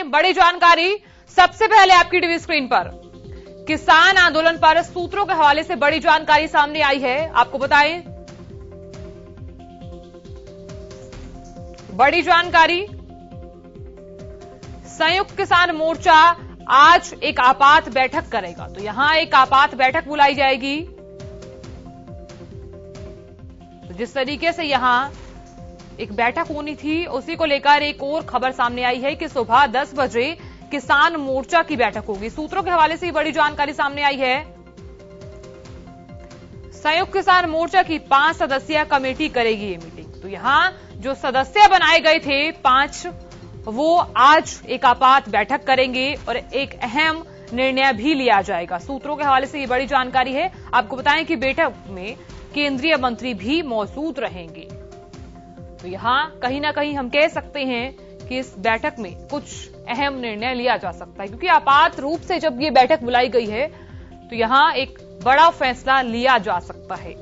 हैं बड़ी जानकारी सबसे पहले आपकी टीवी स्क्रीन पर। किसान आंदोलन पर सूत्रों के हवाले से बड़ी जानकारी सामने आई है, आपको बताएं बड़ी जानकारी। संयुक्त किसान मोर्चा आज एक आपात बैठक करेगा, तो यहां एक आपात बैठक बुलाई जाएगी। तो जिस तरीके से यहां एक बैठक होनी थी, उसी को लेकर एक और खबर सामने आई है कि सुबह 10 बजे किसान मोर्चा की बैठक होगी। सूत्रों के हवाले से बड़ी जानकारी सामने आई है। संयुक्त किसान मोर्चा की 5 सदस्यीय कमेटी करेगी ये मीटिंग। तो यहां जो सदस्य बनाए गए थे 5, वो आज एक आपात बैठक करेंगे और एक अहम निर्णय भी लिया जाएगा। सूत्रों के हवाले से ये बड़ी जानकारी है। आपको बताएं कि बैठक में केंद्रीय मंत्री भी मौजूद रहेंगे। तो यहां कहीं ना कहीं हम कह सकते हैं कि इस बैठक में कुछ अहम निर्णय लिया जा सकता है, क्योंकि आपात रूप से जब ये बैठक बुलाई गई है तो यहां एक बड़ा फैसला लिया जा सकता है।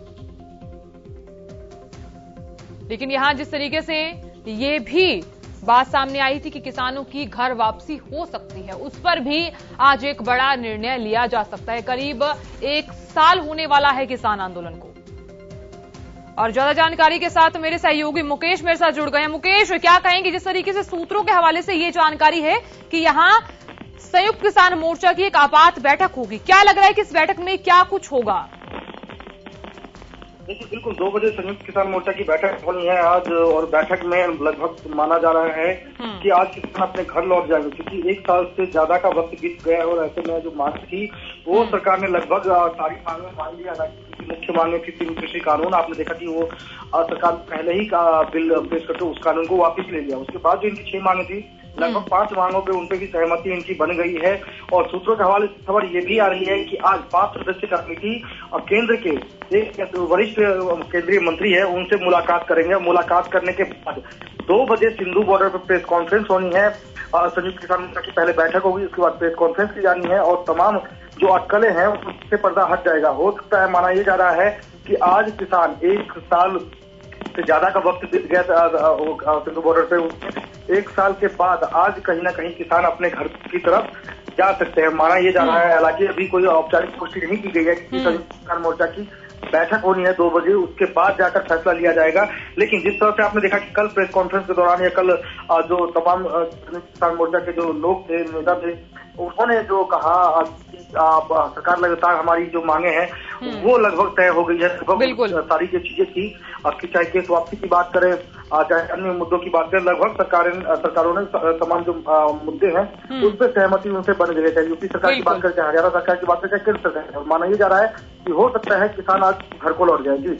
लेकिन यहां जिस तरीके से ये भी बात सामने आई थी कि किसानों की घर वापसी हो सकती है, उस पर भी आज एक बड़ा निर्णय लिया जा सकता है। करीब 1 साल होने वाला है किसान आंदोलन को। और ज्यादा जानकारी के साथ मेरे सहयोगी मुकेश मेरे साथ जुड़ गए हैं। मुकेश, क्या कहेंगे, जिस तरीके से सूत्रों के हवाले से ये जानकारी है कि यहां संयुक्त किसान मोर्चा की एक आपात बैठक होगी, क्या लग रहा है कि इस बैठक में क्या कुछ होगा? देखिए, बिल्कुल 2 बजे संयुक्त किसान मोर्चा की बैठक होनी है आज, और बैठक में लगभग माना जा रहा है कि आज किसान अपने घर लौट जाएंगे, क्योंकि 1 साल से ज्यादा का वक्त बीत गया है। और ऐसे में जो मांग थी वो सरकार ने लगभग सारी मांगें मान लिया। हालांकि मुख्य मांगे थी 3 कृषि कानून, आपने देखा कि वो सरकार पहले ही का बिल पेश करके उस कानून को वापस ले लिया। उसके बाद जो इनकी 6 मांगे थी, लगभग 5 मांगों पे उनपे भी सहमति इनकी बन गई है। और सूत्रों के हवाले से खबर ये भी आ रही है कि आज 5 सदस्यीय कमेटी और केंद्र के एक वरिष्ठ केंद्रीय मंत्री है, उनसे मुलाकात करेंगे। मुलाकात करने के बाद 2 बजे सिंधु बॉर्डर पर प्रेस कॉन्फ्रेंस होनी है। संयुक्त किसान मोर्चा की पहले बैठक होगी, उसके बाद प्रेस कॉन्फ्रेंस की जानी है और तमाम जो अटकलें हैं उससे पर्दा हट जाएगा। हो सकता है, माना यह जा रहा है कि आज किसान 1 साल से ज्यादा का वक्त बीत गया सिंधु बॉर्डर पे, 1 साल के बाद आज कहीं ना कहीं किसान अपने घर की तरफ जा सकते हैं, माना यह जा रहा है। हालांकि अभी कोई औपचारिक पुष्टि नहीं की गई है कि संयुक्त किसान मोर्चा की बैठक होनी है 2 बजे, उसके बाद जाकर फैसला लिया जाएगा। लेकिन जिस तरह से आपने देखा कि कल प्रेस कॉन्फ्रेंस के दौरान या कल जो तमाम किसान मोर्चा के जो लोग थे, नेता थे, उन्होंने जो कहा कि सरकार लगातार हमारी जो मांगे हैं वो लगभग तय हो गई है। लगभग सारी जो चीजें थी, चाहे केस वापसी की बात करें, चाहे अन्य मुद्दों की बात करें, लगभग सरकारों ने तमाम जो मुद्दे हैं उन पर सहमति उनसे बन गई है। चाहे यूपी सरकार की बात करें, चाहे हरियाणा सरकार की बात करें, चाहे केंद्र सरकार। माना यह जा रहा है कि हो सकता है किसान आज घर को लौट जाएगी।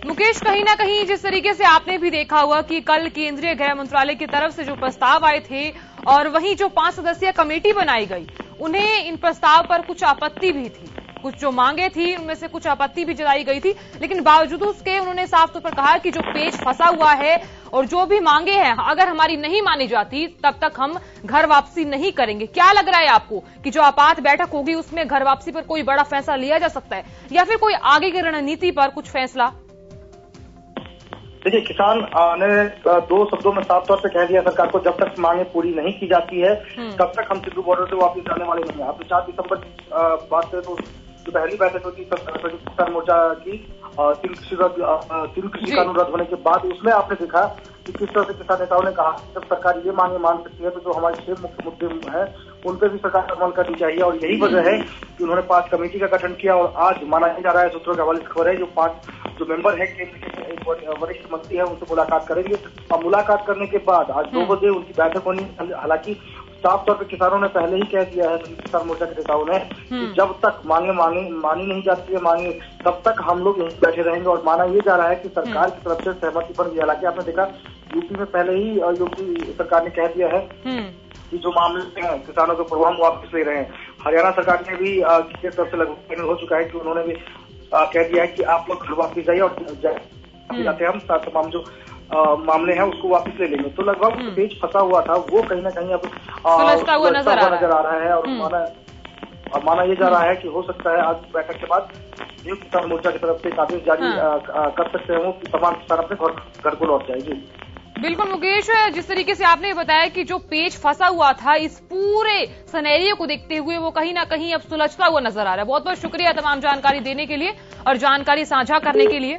मुकेश, कहीं ना कहीं जिस तरीके से आपने भी देखा हुआ कि कल केंद्रीय गृह मंत्रालय की तरफ से जो प्रस्ताव आए थे और वहीं जो 5 सदस्यीय कमेटी बनाई गई, उन्हें इन प्रस्ताव पर कुछ आपत्ति भी थी। कुछ जो मांगे थी उनमें से कुछ आपत्ति भी जताई गई थी, लेकिन बावजूद उसके उन्होंने साफ तौर पर कहा कि जो पेच फंसा हुआ है और जो भी मांगे हैं, अगर हमारी नहीं मानी जाती तब तक हम घर वापसी नहीं करेंगे। क्या लग रहा है आपको कि जो आपात बैठक होगी उसमें घर वापसी पर कोई बड़ा फैसला लिया जा सकता है, या फिर कोई आगे की रणनीति पर कुछ फैसला? देखिए, किसान ने 2 शब्दों में साफ तौर पे कह दिया सरकार को, जब तक मांगे पूरी नहीं की जाती है तब तक हम सिंधु बॉर्डर से वापस जाने वाले नहीं है। आप 4 दिसंबर की बात करें तो जो पहली बैठक हुई थी संयुक्त किसान मोर्चा की 3 कृषि कानून रद्द होने के बाद, उसमें आपने देखा कि किस तरह से किसान नेताओं ने कहा जब सरकार ये मांगे मान सकती है तो जो हमारे 6 मुख्य मुद्दे हैं उन पर भी सरकार अमल करनी चाहिए। और यही वजह है कि उन्होंने 5 कमेटी का गठन किया। और आज माना जा रहा है, सूत्रों के हवाले से खबर है, जो 5 जो मेंबर है केंद्र के एक वरिष्ठ मंत्री है उनसे मुलाकात करेंगे। और मुलाकात करने के बाद आज 2 बजे उनकी बैठक होनी। हालांकि साफ तौर पर किसानों ने पहले ही कह दिया है, किसान मोर्चा के नेताओं ने, कि जब तक मांगे मानी नहीं जाती है मांगे, तब तक हम लोग यहीं बैठे रहेंगे। और माना ये जा रहा है कि सरकार की तरफ से सहमति बन गई। हालांकि आपने देखा यूपी में पहले ही यूपी सरकार ने कह दिया है कि जो मामले हैं किसानों के ऊपर हम वापस ले रहे हैं। हरियाणा सरकार ने भी किसी तरफ से लगभग फाइनल हो चुका है कि उन्होंने भी कह दिया है कि आप लोग घर वापस जाइए और जाते हम तमाम जो मामले हैं उसको वापस ले लेंगे। तो लगभग पेच फंसा हुआ था वो कहीं ना कहीं अब सुलझता हुआ नजर आ रहा है। और माना ये जा रहा है कि हो सकता है आज बैठक के बाद संयुक्त किसान मोर्चा की तरफ से एक आदेश जारी कर सकते हैं वो कि तमाम किसान अपने घर को लौट जाएगी। बिल्कुल मुकेश, जिस तरीके से आपने बताया कि जो पेच फंसा हुआ था, इस पूरे सिनेरियो को देखते हुए वो कहीं ना कहीं अब सुलझता हुआ नजर आ रहा है। बहुत बहुत शुक्रिया तमाम जानकारी देने के लिए और जानकारी साझा करने के लिए।